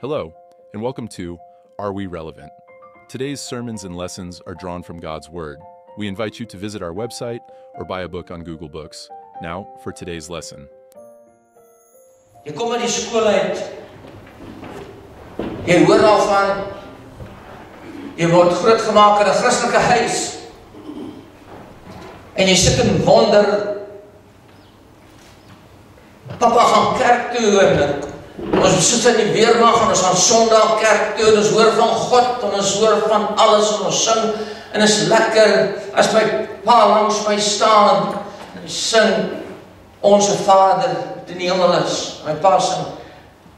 Hello, and welcome to Are We Relevant? Today's sermons and lessons are drawn from God's Word. We invite you to visit our website or buy a book on Google Books. Now for today's lesson. Jy kom uit die skool uit. Jy hoor daarvan. Jy word grootgemaak in 'n Christelike huis. En jy sit en wonder. Papa gaan kerk toe en ons sit in die weermag en ons gaan Sondag kerk toe en ons hoor van God en ons hoor van alles en ons sing en is lekker as my pa langs my staan en sing Onse Vader wat in die hemel is. My pa sing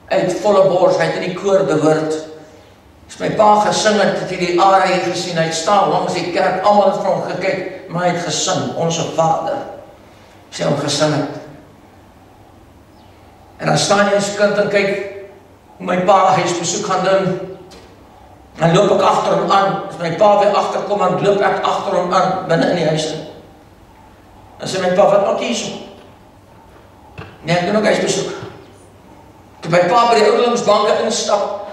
uit volle bors, hy het in die koor behoort. As my pa gesing het hy die aarde gesien, hy het staan langs die kerk, almal het vir hom gekyk, maar hy het gesing, Onse Vader. Sy hom gesing het. En dan staan jy as kind en kyk hoe my pa huisbesoek gaan doen. Dan loop ek agter hom aan. As my pa weer agterkom, dan loop ek agter hom aan binne in die huis in. Dan sê my pa, wat maak jy hierso? Nee, ek doen ook huisbesoek. Toe my pa by die oudelingsbanke instap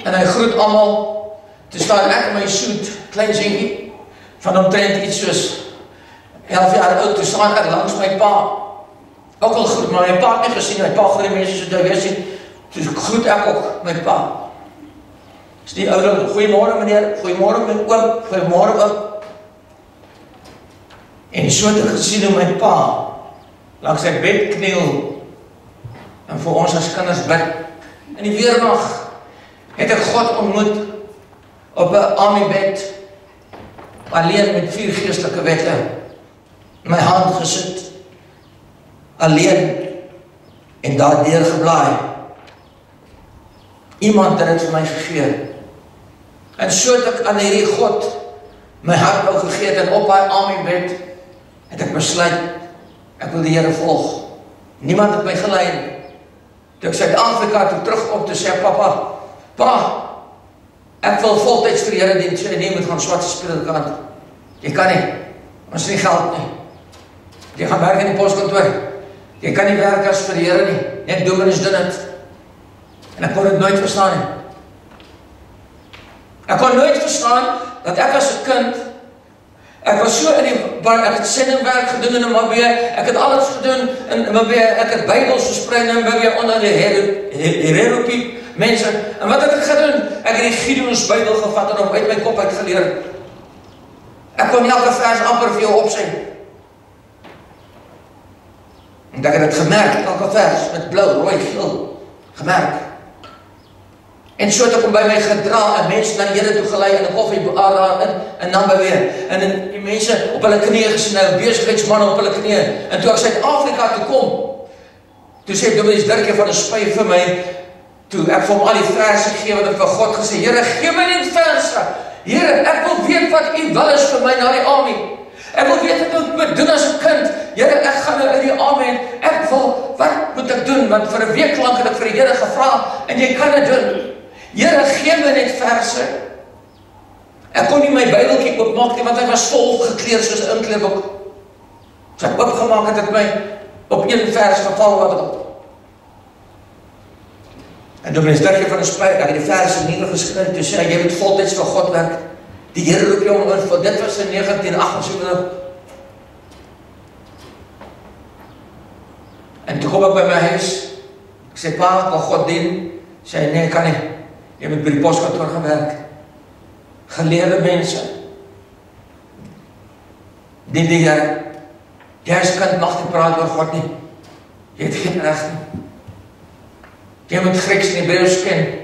en hy groet almal, toe staan ek in my suit, klein seentjie, van omtrent iets soos 11 jaar oud, toe staan ek langs my pa. Ook al groet, maar my pa het nie gesien, my pa groet die mense so jy weer sien, toe groet ek ook my pa. Dis die ouder, goeiemôre meneer, goeiemôre my oom, goeiemôre oom. En so het ek gesien hoe my pa langs sy bed kniel en vir ons as kinders bid. In die weermag het ek God ontmoet op 'n army bed, alleen met 4 geestelike wette, in my hand gesit, alleen en daardeur geblaai. Iemand het dit vir my gegee. En so het ek aan hierdie God my hart wou gegee het en op hy army bed het ek besluit, ek wil die Here volg. Niemand het my gelei nie. Toe ek Suid-Afrika toe terugkom, toe sê papa, pa, ek wil voltyds vir die Here dien. Sê, nee, moet gaan swart speelkant. Jy kan nie, ons het nie geld nie. Jy gaan werk in die poskantoor. Jy kan nie werk as vir die Here nie. Net dominees doen het. En ek kon dit nooit verstaan nie. Ek kon nooit verstaan dat ek as 'n kind, ek was so in die, ek het sendingwerk gedoen in Namibia, ek het alles gedoen in Namibia, ek het Bybels versprei in Namibia onder die Herero mense. En wat het ek gedoen? Ek het die Gideons Bybel gevat en hom uit my kop uit geleer. Ek kon elke vers amper vir jou opsê. En ek het dit gemerk, elke vers met blou, rooi, geel, gemerk. En so het ek hom by my gedra en mense na die Here toe gelei in 'n koffiebar in Namibia. En die mense op hulle knieë gesien, nou besigheidsmanne op hulle knieë. En toe ek Suid-Afrika toe kom, toe sê Dominee Dirkie van 'n Spy vir my, toe ek vir hom al die verse gee wat ek vir God gesê, Here, gee my net verse. Here, ek wil weet wat U wil is vir my na die army. Ek wil weet wat ek moet doen as 'n kind. Here, ek gaan nou uit die army en ek wil, wat moet ek doen? Want vir 'n week lank het ek vir die Here gevra en jy kan dit doen. Here, gee my net verse. Ek kon nie my Bybeltjie oopmaak nie, want hy was vol gekleur soos 'n inkleerboek. So ek oopgemaak het my op een vers geval wat op. En Dominee Dirkie van 'n Spy, ek het die verse neergeskryf, toe sê hy, jy moet voltyds vir God werk. Die Here roep jou om in, dit was in 1978. En toe kom ek by my huis, ek sê, pa, ek wil God dien. Sê hy, nee, kan nie. Jy moet by die poskantoor gaan werk. Geleerde mense. Dien die Here. Jy as kind mag nie praat oor God nie. Jy het geen reg nie. Jy moet Grieks en Hebreëus ken.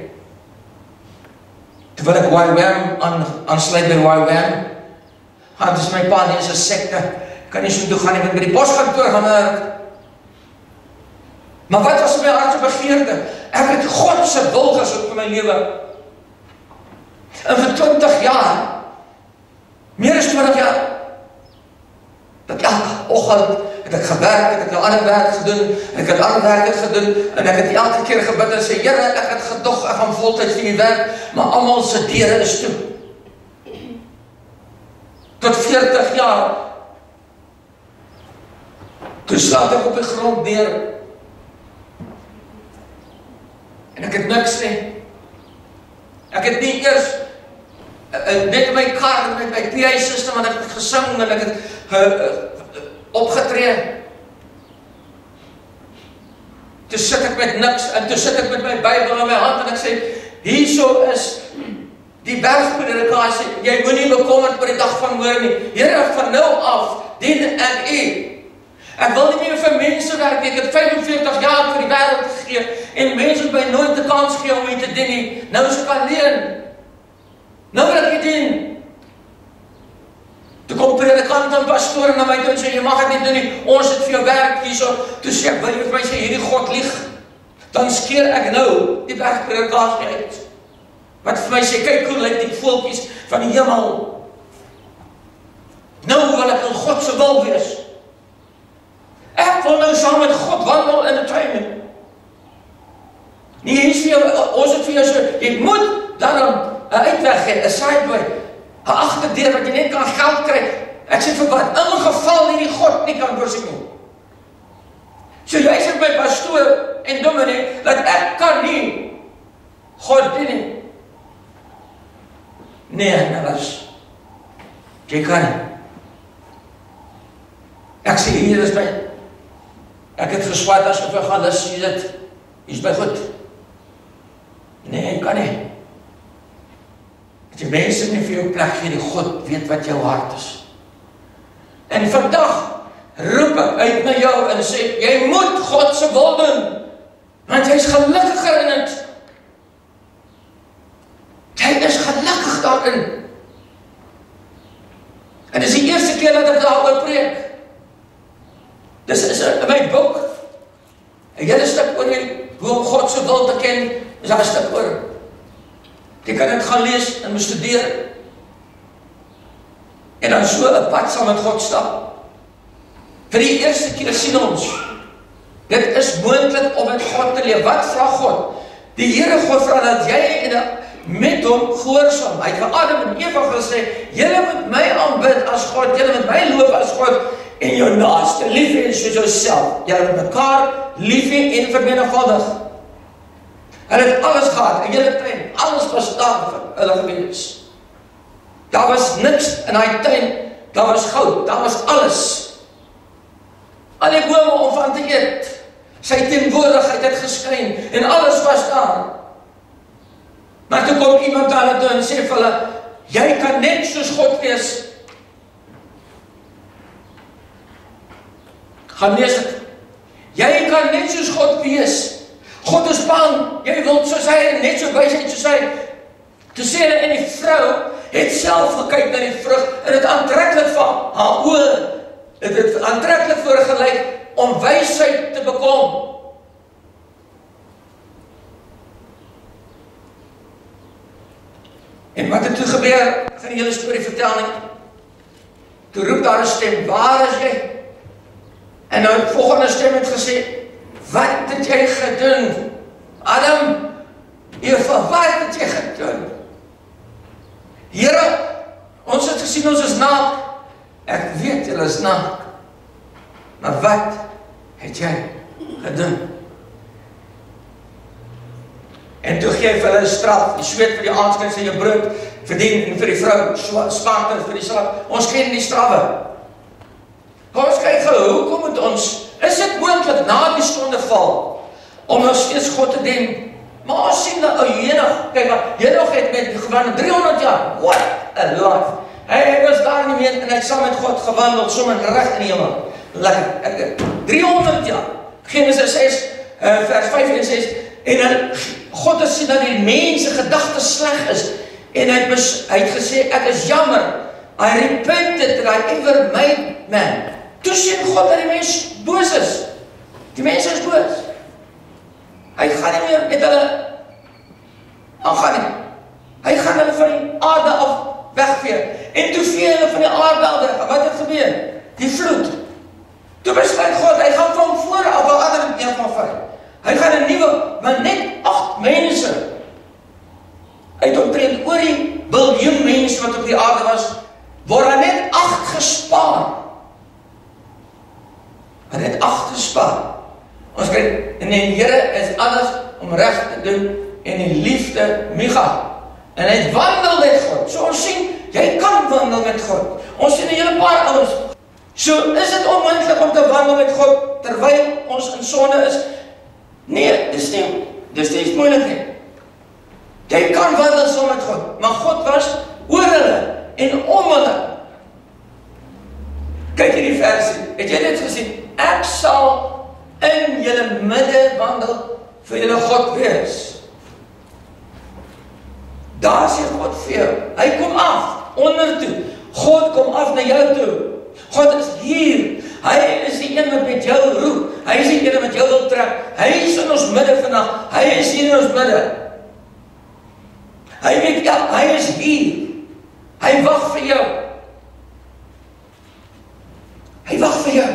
Terwyl ek YWAM aansluit by YWAM, gaan dis my pa nie, is 'n sekte. Kan nie so toe gaan nie, moet by die poskantoor gaan werk. Maar wat was my hart se begeerte? Ek het God se wil gesoek vir my lewe. En vir 20 jaar, meer as 20 jaar, dat elke oggend het ek gewerk, het ek nou ander werk gedoen, ek het ander werk gedoen, en ek het elke keer gebid en sê, Here, ek het gedog, ek gaan voltyds vir U werk, maar almal se deure is toe. Tot 40 jaar. Toe slaap ek op die grond neer, en ek het niks nie. Ek het nie eers net in my kar met my PA system, want ek het gesing en ek het opgetree. Toe sit ek met niks, en toe sit ek met my Bybel in my hand, en ek sê, hierso is die bergpredikasie, jy moet nie bekommerd oor die dag van môre nie. Here, van nou af, dien ek U. Ek wil nie meer vir mense werk, ek het 45 jaar vir die wêreld gegee, en mense het my nooit die kans gegee om my te dien nie. Nou is ek alleen. Nou wil ek nie dien. Toe kom predikant en pastoor na my toe en sê, jy mag dit nie doen nie, ons het vir jou werk hierso. Toe sê ek, wil jy vir my sê, hierdie God lieg? Dan skeer ek nou die bergpredikasie uit. Wat vir my sê, kyk hoe lyk die voeltjies van die hemel. Nou wil ek in God se wil wees. Ek wil nou saam met God wandel in die tuin. Nie eens vir jou, ons het vir jou so, jy moet daarom 'n uitweg hê, 'n sideway, 'n agterdeur wat jy net kan geld kry. Ek sê vir wat, in geval hierdie God nie kan voorsien nie. So jy sê my pastoor en dominee, dat ek kan nie God dien nie. Nee, Nels, jy kan nie. Ek sê, hier is my, ek het geswat asof ek gaan lus, hier is my goed. Nee, jy kan nie. Dat die mense nie vir jou plek gee, die God weet wat jou hart is. En vandag roep ek uit na jou en sê, jy moet God se wil doen, want jy is gelukkiger in dit. Jy is gelukkig daarin. En dis die eerste keer dat ek daaroor preek. Dis is in my boek, 'n hele stuk oor hoe om God se wil te ken, is daar 'n stuk oor. Jy kan dit gaan lees en bestudeer. En dan so 'n pad saam met God stap. Vir die eerste keer sien ons, dit is moontlik om met God te leef. Wat vra God? Die Here God vra dat jy met hom gehoorsaam. Hy het vir Adam en Eva gesê, julle moet my aanbid as God, julle moet my loof as God, en jou naaste lief hê soos jouself. Julle moet mekaar lief hê en vermenigvuldig. Hulle het alles gehad, en julle tuin, alles was daar vir hulle gewees. Daar was niks in daai tuin, daar was goud, daar was alles. Al die bome om van te eet, sy teenwoordigheid het geskyn, en alles was daar. Maar toe kom iemand daar toe en sê vir hulle, jy kan net soos God wees. Gaan lees het. Jy kan net soos God wees. God is bang, jy wil soos hy, net so wysheid soos hy. Toe sê hulle, en die vrou het self gekyk na die vrug, en het aantreklik van haar oë, het aantreklik voor gelyk om wysheid te bekom. En wat het toe gebeur, ek gaan die hele storie vertel nie. Toe roep daar 'n stem, waar is jy? En nou die volgende stem het gesê, wat het jy gedoen? Adam, Eva, wat het jy gedoen? Here, ons het gesien, ons is naak. Ek weet, julle is naak. Maar wat het jy gedoen? En toe gee hy vir hulle straf, die sweet vir die aanskryf sy jou brood verdien, en vir die vrou sparte vir die slaap. Ons ken die straffe. Ons kyk gou, hoekom moet ons, is dit moontlik na die sonde val, om nog steeds God te dien? Maar ons sien dat Henog, kyk maar, Henog het met gewandel 300 jaar, what a life. Hy was daar nie meer, en hy het saam met God gewandeld, sommer reg in die hemel. Lekker, 300 jaar. Genesis 6, vers 5 en 6, en dan, God het sien dat die mense gedagtes sleg is, en hy het gesê, ek is jammer, I repented that I ever made man. Toe sien God dat die mens boos is. Die mense is boos. Hy gaan nie meer met hulle aangaan nie. Hy gaan hulle van die aarde af wegvee. En toe vee hulle van die aarde af weg. Wat het gebeur? Die vloed. Toe besluit God, hy gaan van voor af, waar Adam en Eva val. Hy gaan 'n nuwe, maar net 8 mense. Hy het omtrent oor die biljoen mense wat op die aarde was, word daar net 8 gespaar. Maar net 8 gespaar. Ons kyk, en die Here is alles om reg te doen, en die liefde mega. En hy het wandel met God. So ons sien, jy kan wandel met God. Ons sien 'n hele paar ouens. So is dit onmoontlik om te wandel met God terwyl ons in sonde is? Nee, dis nie moeilik nie. Jy kan wandel saam met God, maar God was oor hulle en om hulle. Kyk hierdie versie, het jy dit gesien? Ek sal in julle midde wandel vir julle God wees. Daar sê God vir jou, hy kom af, onder toe. God kom af na jou toe. God is hier. Hy is die een wat met jou roep. Hy is die een wat jou wil trek. Hy is in ons midde vandag. Hy is hier in ons midde. Hy weet, ja, hy is hier. Hy wag vir jou. Hy wag vir jou.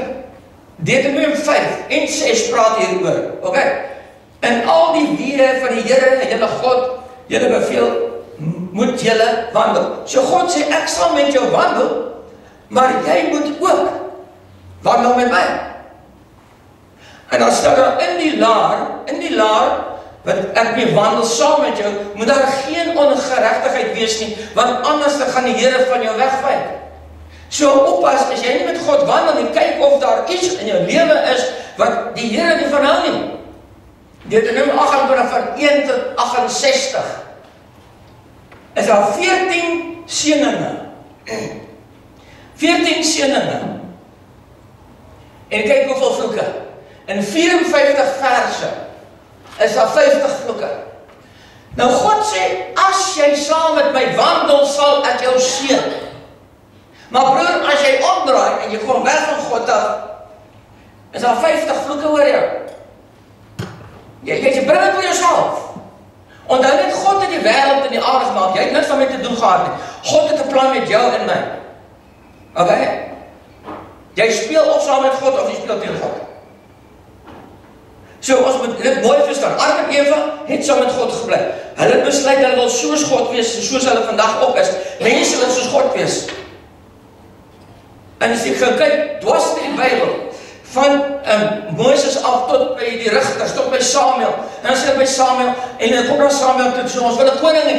Deuteronomium 5 en 6 praat hieroor. Okay? En al die weë van die Here en julle God, julle beveel, moet julle wandel. So God sê, ek sal met jou wandel, maar jy moet ook wandel met my. En dan staan daar in die laar, wat ek mee wandel saam met jou, moet daar geen ongeregtigheid wees nie, want anders dan gaan die Here van jou wegwyk. So oppas, as jy nie met God wandel nie, kyk of daar iets in jou lewe is, wat die Here nie van hou nie. Deuteronomium 28 van 1 tot 68, is daar 14 seëninge. 14 seëninge. En kyk hoeveel vloeke. In 54 verse is daar 50 vloeke. Nou God sê, as jy saam met my wandel, sal ek jou seën. Maar broer, as jy omdraai en jy kom weg van God af, is daar 50 vloeke oor jou. Jy bring het oor jouself. Onthou net, God het die wêreld en die aarde gemaak. Jy het niks daarmee te doen gehad nie. God het 'n plan met jou en my. Okay? Jy speel of saam met God of jy speel teen God. So ons moet dit mooi verstaan. Adam en Eva het saam met God gebly. Hulle besluit hulle wil soos God wees, soos hulle vandag ook is. Mense wil soos God wees. En as jy gaan kyk, dwars in die Bybel, van Moses af tot by die rigters, tot by Samuel. En dan sê by Samuel, en dan kom dan Samuel toe, so ons wil 'n koning hê.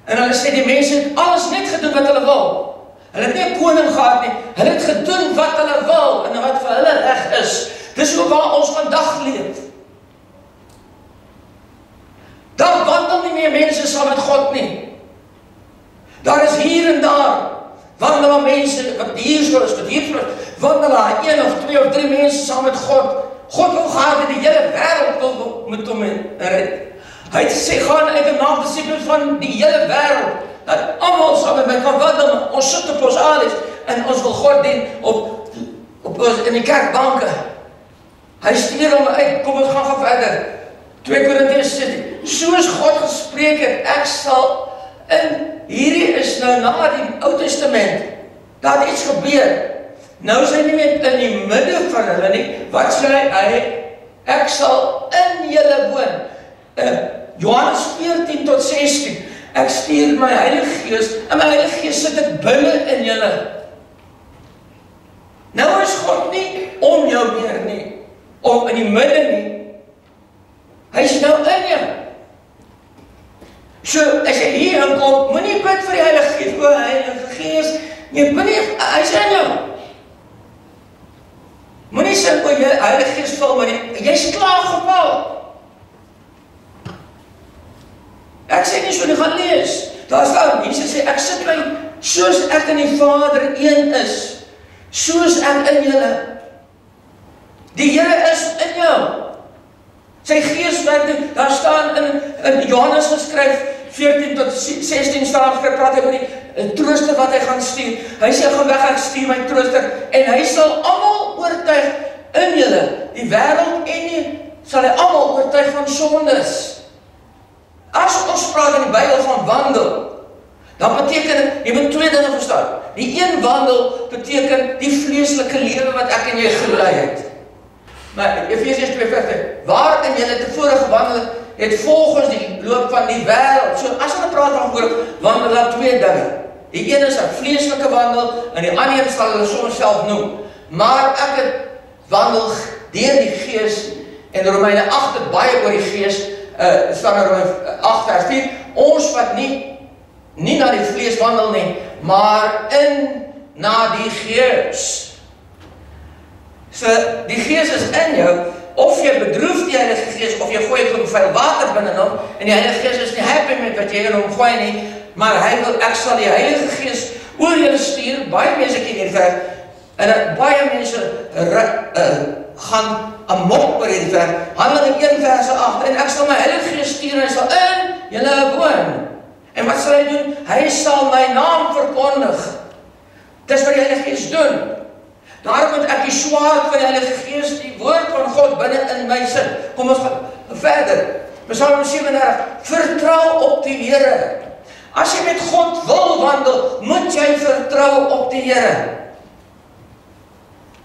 En hulle sê die mense het alles net gedoen wat hulle wil. Hulle het nie 'n koning gehad nie, hulle het gedoen wat hulle wil, en wat vir hulle reg is. Dis hoe waar ons vandag leef. Daar wandel nie meer mense saam met God nie. Daar is hier en daar wandel maar mense, wat hier so is, wat hier so is, wandel daar 1 of 2 of 3 mense saam met God. God wil gehad dat die hele wêreld met hom red. Hy het gesê, gaan uit en maak disippels van die hele wêreld, dat almal saam met my kan wandel. Ons sit op ons alies, en ons wil God dien in die kerkbanke. Hy stuur hom uit, kom ons gaan verder. 2 Korintiërs sê, soos God gespreek het, ek sal hierdie is nou na die Ou Testament, daar het iets gebeur. Nou is hy nie meer in die midde van hulle nie, wat sê hy, ek sal in julle woon. Johannes 14 tot 16, ek stuur my Heilige Gees, en my Heilige Gees sit ek binne in julle. Nou is God nie om jou meer nie, of in die midde nie, hy is nou in jou. So, as jy hier inkom, moet nie bid vir die Heilige Gees, o Heilige Gees, jy bid nie, hy is in jou. Moet nie sê, o jy Heilige Gees vul my nie, jy is klaar geval. Ek sê nie so, nie gaan lees. Daar staan, Jesus sê, ek sit my, soos ek in die Vader een is, soos ek in julle. Die Here is in jou. Sy Gees werk, daar staan in Johannes geskryf, 14 tot 16 staan geskryf, praat hy oor die trooster wat hy gaan stuur. Hy sê, gaan weg, ek stuur my trooster, en hy sal almal oortuig in julle, die wêreld en die, sal hy almal oortuig van sondes. As ons praat in die Bybel van wandel, dan beteken dit, jy moet 2 dinge verstaan. Die een wandel beteken die vleeslike lewe wat ek en jy gelei het. Maar Efesiërs 2:15, waarin julle tevore gewandel het volgens die loop van die wêreld. So as hulle praat van wandel, daar 2 dinge. Die een is 'n vleeslike wandel en die ander sal hulle soms self noem. Maar ek het wandel deur die Gees, en Romeine 8 het baie oor die Gees, staan in Romeine 8 vers 4, ons wat nie nie na die vlees wandel nie, maar na die Gees. So, die Gees is in jou, of jy bedroef die Heilige Gees, of jy gooi 'n klomp vuil water binne hom, en die Heilige Gees is nie happy met wat jy in hom gooi nie, maar hy wil, ek sal die Heilige Gees oor julle stuur, baie mense ken hierdie vers, en baie mense gaan amok oor hierdie vers, Handelinge 1 vers 8, en ek sal my Heilige Gees stuur, en hy sal in julle woon. En wat sal hy doen? Hy sal my naam verkondig. Dis wat die Heilige Gees doen. Daarom moet ek die swaard van die Heilige Gees, die woord van God binne in my sit. Kom ons gaan verder. Psalm 37, vertrou op die Here. As jy met God wil wandel, moet jy vertrou op die Here.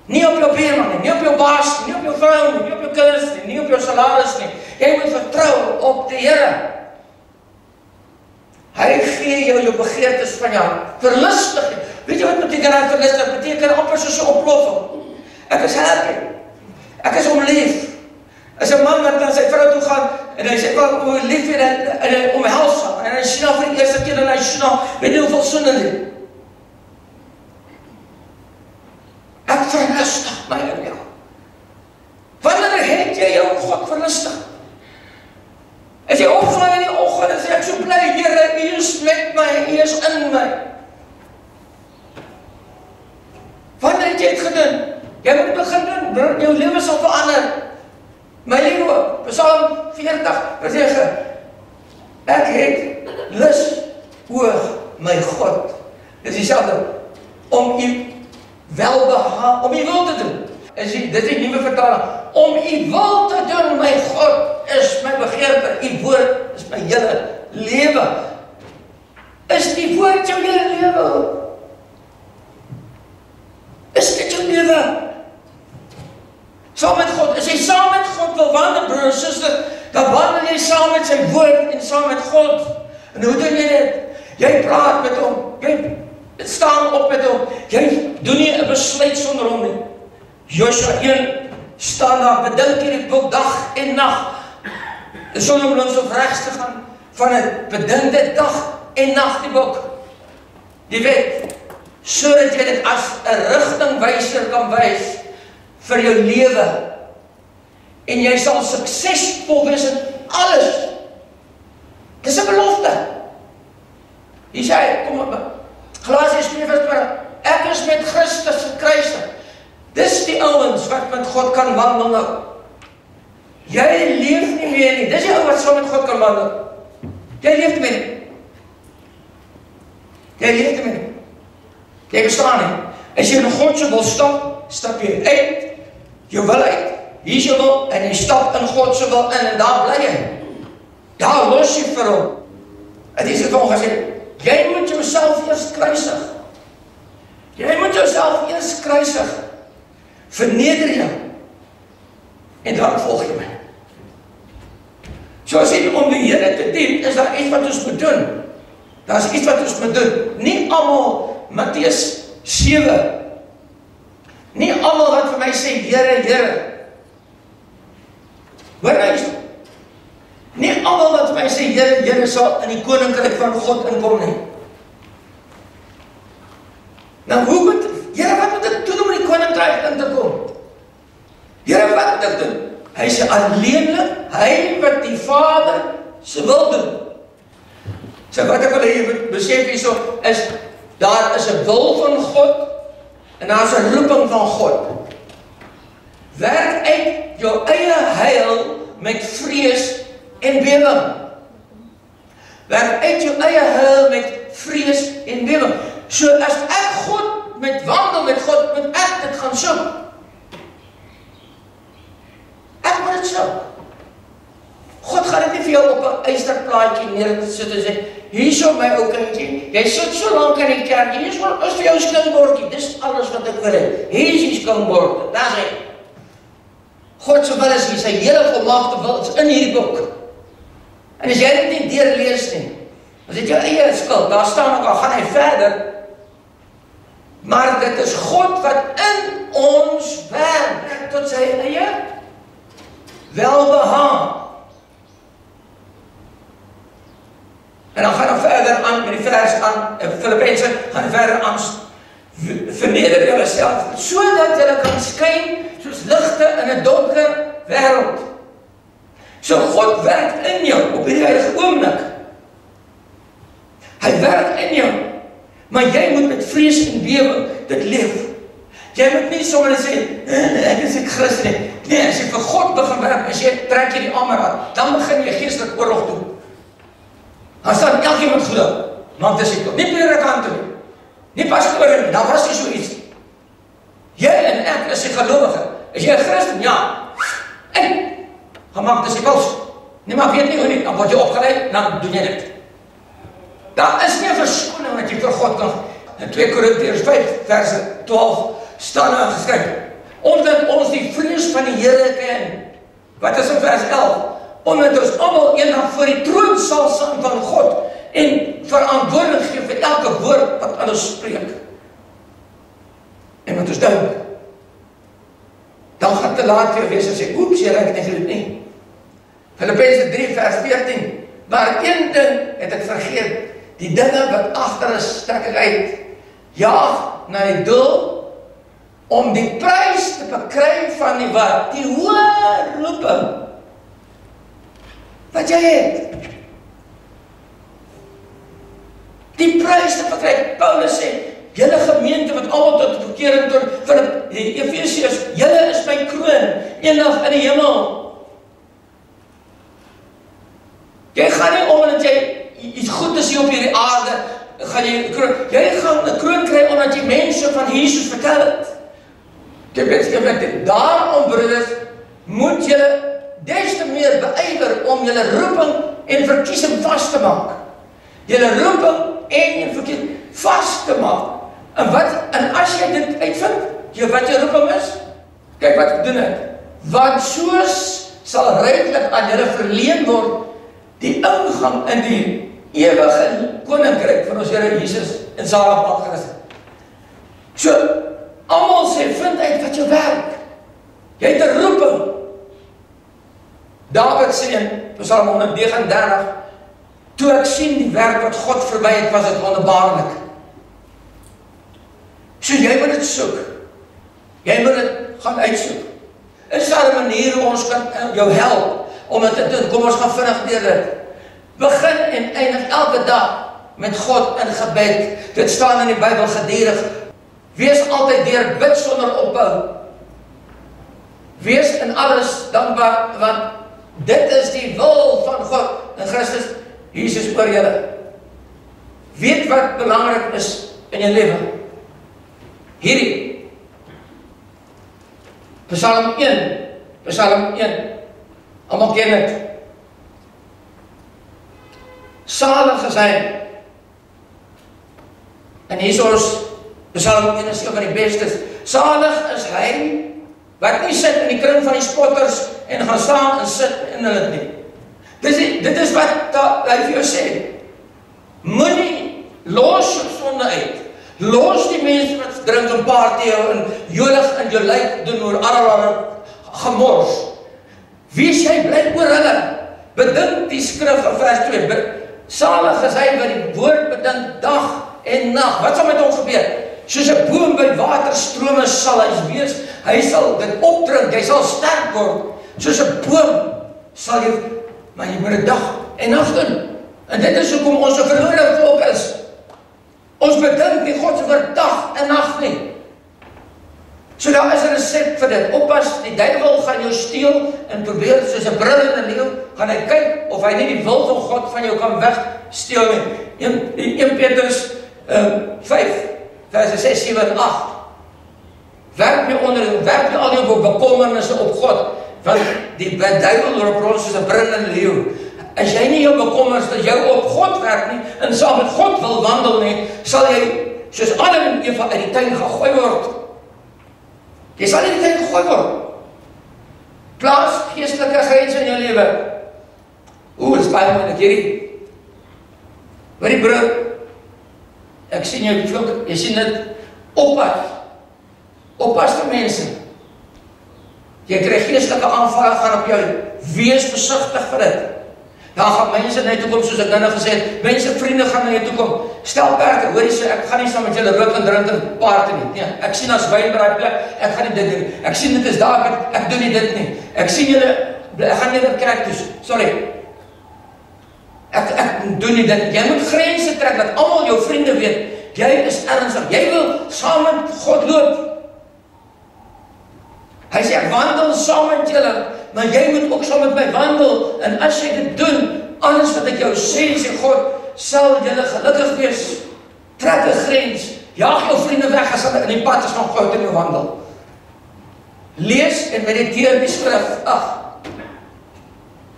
Nie op jou buurman nie, nie op jou baas nie, nie op jou vrou nie, nie op jou kinders nie, nie op jou salaris nie. Jy moet vertrou op die Here. Hy gee jou begeertes van jou, verlustig. Weet jy wat beteken hy verlustig? Beteken amper soos 'n ontploffing. Ek is happy. Ek is lief. As 'n man wat na sy vrou toe gaan, en hy sê, "Wat hoe lief jy," en hy omhels haar, en hy sien haar vir die eerste keer, en hy sien haar, weet jy hoeveel sonde nie. Ek verlustig my in jou. Wanneer het jy jou God verlustig? As jy opgaan in die oggend en sê, "Ek so bly, Here, U is met my, U is in my." Wanneer het jy het gedoen? Jy moet begin doen, jou lewe sal verander. My lewe, Psalm 40, vers 9. Ek het lus oor my God. Dis dieselfde, om U welbehaag, om U wil te doen. Dit is die nuwe vertaling. Om U wil te doen, my God, is my begeerte. U woord is my hele lewe. Is die woord jou hele lewe? Is dit jou lewe? Saam met God. As jy saam met God wil wandel, broer en suster, dan wandel jy saam met sy woord en saam met God. En hoe doen jy dit? Jy praat met hom. Jy staan op met hom. Jy doen nie 'n besluit sonder hom nie. Josua 1 staan daar, bedink hierdie boek dag en nag. Sonder om links of regs te gaan, van het bedink dit dag en nag die boek. Die wet, sodat jy dit as 'n rigtingwyser kan wys vir jou lewe. En jy sal suksesvol wees in alles. Dis 'n belofte. Hier sê hy, kom op, Galasiërs 2:20, ek is met Christus gekruisig. Dis die ouens wat met God kan wandel nou. Jy leef nie meer nie. Dis die ou wat saam met God kan wandel. Jy leef nie meer nie. Jy leef nie meer nie. Jy verstaan nie. As jy in God se wil stap, stap jy uit jou wil uit. Hier is jou wil, en jy stap in God se wil in, en daar bly jy. Daar los jy vir hom. En dis het hom gesê, jy moet jouself eers kruisig. Jy moet jouself eers kruisig. Verneder jou. En dan volg jy my. Soos jy om die Here te dien, is daar iets wat ons moet doen. Daar is iets wat ons moet doen. Nie almal, Matteus 7. Nie almal wat vir my sê, Here, Here. Hoor nou, nie almal wat vir my sê, Here, Here, sal in die koninkryk van God inkom nie. Nou, Here, wat moet ek doen om in die koninkryk in te kom? Here, wat moet ek doen? Hy sê alleenlik, hy wat die Vader se wil doen. So wat ek wil hê jy moet besef hierso is, daar is 'n wil van God, en daar is 'n roeping van God. Werk uit jou eie heil met vrees en bewering. Werk uit jou eie heil met vrees en bewering. So as ek God met wandel met God, moet ek dit gaan soek. Ek moet dit soek. God gaan dit nie vir jou op 'n eysterplaatjie neersit en sê, hierso my ou kindjie, jy sit so lank in die kerk, hier is vir jou skoumbordjie, dis alles wat ek wil hê. Hier is die skoumbord, daar is hy. God se wil is hier, sy hele volmaakte wil is in hierdie boek. En as jy dit nie deurlees nie, dan is dit jou eie skuld, daar staan ook al, gaan hy verder. Maar dit is God wat in ons werk, tot sy eie welbehaag. En dan gaan we verder aan met die vers aan, Filippense gaan verder aan, verneder julle self, sodat julle kan skyn soos ligte in 'n donker wêreld. So God werk in jou op hierdie huidige oomblik. Hy werk in jou, maar jy moet met vrees en bewe dit leef. Jy moet nie sommer sê, ek is ek Christen nie. Nee, as jy vir God begin werk, as jy trek jy die ander aan, dan begin jy geestelike oorlog doen. Dan staan elkeen wat glo, maak disipel. Nie predikante nie, nie pastore nie, dan was nie so iets. Jy en ek is 'n gelowige. Is jy 'n Christen? Ja. En gaan maak disipels. Nee, maar weet nie hoe nie, dan word jy opgeleid, dan doen jy dit. Daar is nie 'n verskoning wat jy vir God kan. In 2 Korintiërs 5 vers 12 staan daar geskryf, omdat ons die vrees van die Here ken. Wat is in vers 11? Omdat ons almal eendag voor die troon sal staan van God en verantwoordelik gee vir elke woord wat aan ons spreek. En wat ons dink, dan gaan te laat vir jou wees en sê, oeps, jy raak nie geloed nie. Filippense 3 vers 14, maar een ding het ek vergeet, die dinge wat agter is, trek ek uit, jaag na die doel, om die prys te verkry van die wat? Die hoë roeping wat jy het. Die prys te verkry. Paulus sê, julle gemeente wat almal tot bekering tot vir die Efesiërs, julle is my kroon eendag in die hemel. Jy gaan nie omdat jy iets goed is hier op hierdie aarde, gaan jy kroon. Jy gaan 'n kroon kry omdat jy mense van Jesus vertel het. Daarom, broeders, moet julle des te meer beywer om julle roeping en verkiesing vas te maak. Julle roeping en julle verkiesing vas te maak. En as jy dit uitvind, wat jou roeping is, kyk wat ek doen het. Want soos sal ryklik aan julle verleen word die ingang in die ewige koninkryk van ons Here Jesus en Zalig Christus. So, almal sê, vind uit wat jou werk. Jy het 'n roeping. David sê in Psalm 139, toe ek sien die werk wat God vir my het, was dit wonderbaarlik. So jy moet dit soek. Jy moet dit gaan uitsoek. Is daar 'n manier hoe ons kan jou help om dit te doen? Kom ons gaan vinnig deur dit. Begin en eindig elke dag met God in gebed. Dit staan in die Bybel gedurig. Wees altyd deur bid sonder ophou. Wees in alles dankbaar, want dit is die wil van God in Christus Jesus oor julle. Weet wat belangrik is in jou lewe. Hierdie Psalm 1. Almal ken dit. Salig is hy. En hier is ons Psalm 1 is een van die bestes. Salig is hy wat nie sit in die kring van die spotters en gaan staan en sit in hulle nie. Dit is wat hy vir jou sê. Moenie los jou sonde uit. Los die mense wat drink en party en jolig in jou lyf doen oor allerlei gemors. Wees jy bly oor hulle. Bedink die skrif in vers 2. Salig is hy wat die woord bedink dag en nag. Wat sal met hom gebeur? Soos 'n boom by waterstrome sal hy wees. Hy sal dit opdrink, hy sal sterk word. Soos 'n boom sal jy, maar jy moet dit dag en nag doen. En dit is hoekom ons 'n verlore volk is. Ons bedink nie God se woord dag en nag nie. So daar is 'n resep vir dit. Oppas, die duiwel gaan jou steel en probeer soos 'n brullende leeu, gaan hy kyk of hy nie die wil van God van jou kan wegsteel nie. 1 Petrus 5 verse 6, 7 en 8. Werk nie al jou bekommernisse op God, want die duiwel loop rond soos 'n brullende leeu. As jy nie jou bekommernisse jou op God werk nie, en saam met God wil wandel nie, sal jy soos Adam en Eva uit die tuin gegooi word. Jy sal nie dit gegooi word. Plaas geestelike grense in jou lewe. Is baie moeilik hierdie. Maar die broer, ek sien jou vlok, jy sien dit, oppas vir mense. Jy kry geestelike aanvalle gaan op jou, wees versigtig vir dit. Daar gaan mense na jou toe kom, soos ek nou gesê het, mense, vriende gaan na jou toe kom. Stel perke, hoor jy sê, ek gaan nie saam met julle rook en drink en party nie. Nee, ek sien as wyn by daai plek, ek gaan nie dit doen. Ek sien dit is daar, ek doen nie dit nie. Ek sien julle, ek gaan nie naar kerk toe, sorry. Ek doen nie dit. Jy moet grense trek, dat almal jou vriende weet, jy is ernstig. Jy wil saam met God loop. Hy sê, ek wandel saam met julle, maar jy moet ook saam met my wandel, en as jy dit doen, alles wat ek jou sê, sê God, sal julle gelukkig wees. Trek 'n grens, jaag jou vriende weg, as hulle in die pad is van God in jou wandel. Lees en mediteer die skrif.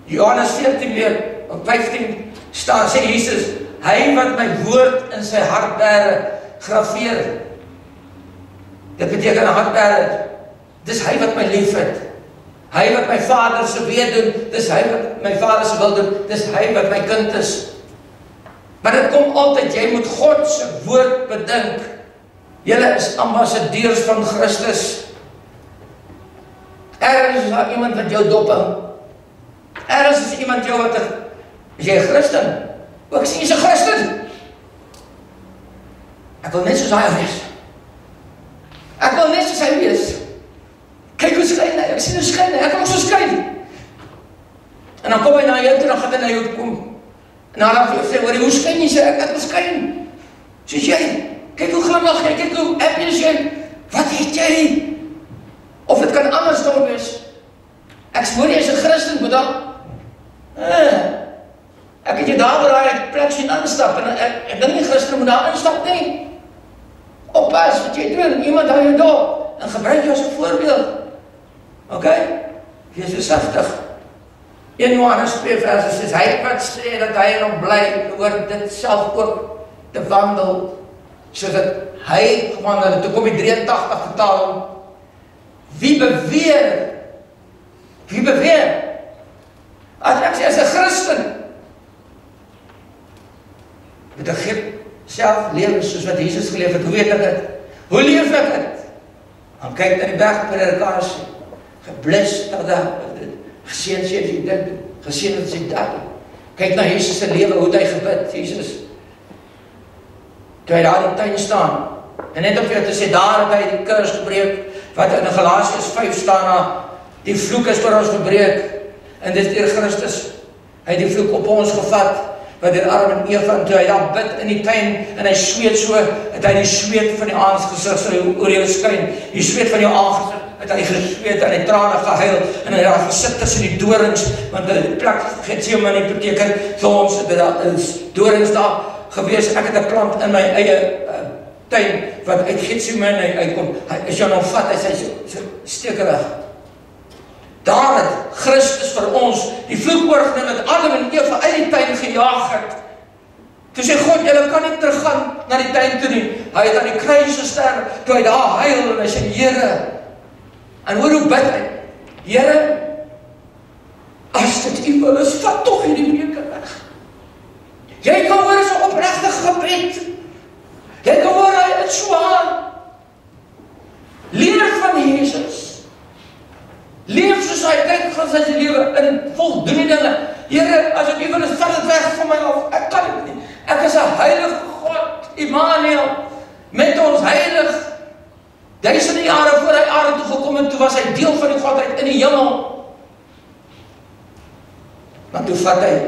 Johannes 14 weer, op 15 staan, sê Jesus, hy wat my woord in sy hart bære, graveer. Dit beteken 'n hart bære. Dis hy wat my lief het. Hy wat my Vader se wil doen, dis hy wat my Vader se wil doen, dis hy wat my kind is. Maar dit kom altyd, jy moet God se woord bedink. Julle is ambassadeurs van Christus. Ergens is daar iemand wat jou dop hou. Ergens is iemand jou wat is jy 'n Christen? Ook sien jy's 'n Christen. Ek wil net soos hy wees. Ek wil net soos hy wees. Kyk hoe skyn hy, ek sien hoe skyn hy, ek kan ook so skyn. En dan kom hy na jou toe, dan gaan hy na jou kom. En dan gaan hy sê, hoor, hoe skyn jy? Sê, ek wil skyn. Soos jy, kyk hoe glimlag jy, kyk hoe happy is jy. Wat het jy? Of het kan anders dan wees. Ek spoor jy is 'n Christen, maar dan, ek het jy daar waar hy plek sien instap, en ek dink nie Christen moet daar instap nie. Oppas wat jy doen, iemand hou jou dop, en gebruik jou as 'n voorbeeld. Ok? Wees versigtig. 1 Johannes 2 verse sê, hy wat sê dat hy nog bly, oor dit self ook te wandel, sodat hy gewandel het. Toe kom die 83 vertaling. Wie beweer, as ek sê, as 'n Christen, moet ek self lewe soos wat Jesus geleef het. Hoe weet ek dit? Hoe leef ek dit? Dan kyk na die bergpredikasie, gebless dat geseën sê as jy dit doen, geseën as jy dat doen. Kyk na Jesus se lewe, hoe het hy gebid, Jesus. Toe hy daar in die tuin staan, en net om vir jou te sê, daar het hy die kurs gebreek, wat in Galasiërs 5 staan na, die vloek is vir ons gebreek, en dit is deur Christus. Hy het die vloek op ons gevat, wat deur Adam en Eva, en toe hy daar bid in die tuin, en hy sweet so, het hy die sweet van die aangesig, so oor jou skyn, die sweet van jou aangesig, het hy gesweet, en hy trane gehuil, en hy daar gesit tussen die dorings, want die plek Getsemane beteken, vir ons, daar is dorings daar gewees, ek het 'n plant in my eie tuin, wat uit Getsemane uitkom, hy is jou nou vat, hy sê, so steek weg. Daar het Christus vir ons die vloek oorgeneem, het Adam en Eva uit die tuin gejaag het. Toe sê God, julle kan nie teruggaan na die tuin toe nie. Hy het aan die kruis gesterf, toe hy daar huil, en hy sê, Here, en hoor hoe bid hy, Here, as dit U wil is, vat tog hierdie weke weg. Jy kan hoor, is 'n opregte gebed. Jy kan hoor, hy het so aan. Leer van Jesus. Leef soos hy, kyk van sy lewe, en voldoen die dinge. Here, as ek U wil is, vat dit weg van my af. Ek kan dit nie. Ek is 'n heilige God, Immanuel, met ons heilig. Duisende jare voor hy aarde toe gekom het, toe was hy deel van die Godheid in die hemel. Maar toe vat hy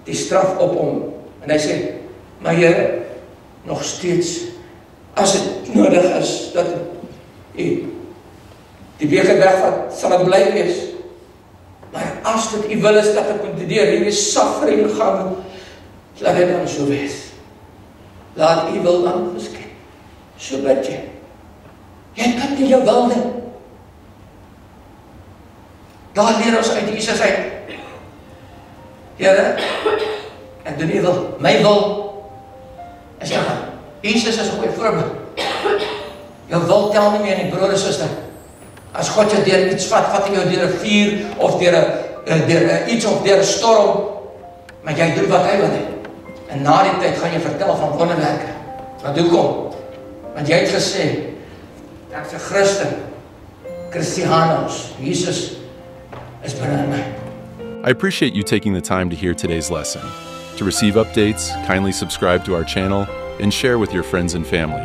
die straf op hom, en hy sê, maar Here, nog steeds, as dit nodig is, dat U die beker wegvat, sal het bly wees. Maar as dit U wil is, dat ek moet deur hierdie suffering gaan, laat dit dan so wees. Laat U wil dan geskied. So bid jy. Jy kan nie jou wil doen. Daar leer ons uit Jesus uit. Here, ek doen U wil. My wil is dan. Jesus is 'n goeie voorbeeld. Jou wil tel nie meer nie, broer en suster. As God jou deur iets vat hy jou deur 'n vuur, of deur iets, of deur 'n storm, maar jy doen wat hy wil hê. En na die tyd gaan jy vertel van wonderwerke. Wat hoekom? Want jy het gesê, ek's 'n Christen, Christianos, Jesus is binne in my. I appreciate you taking the time to hear today's lesson. To receive updates, kindly subscribe to our channel and share with your friends and family.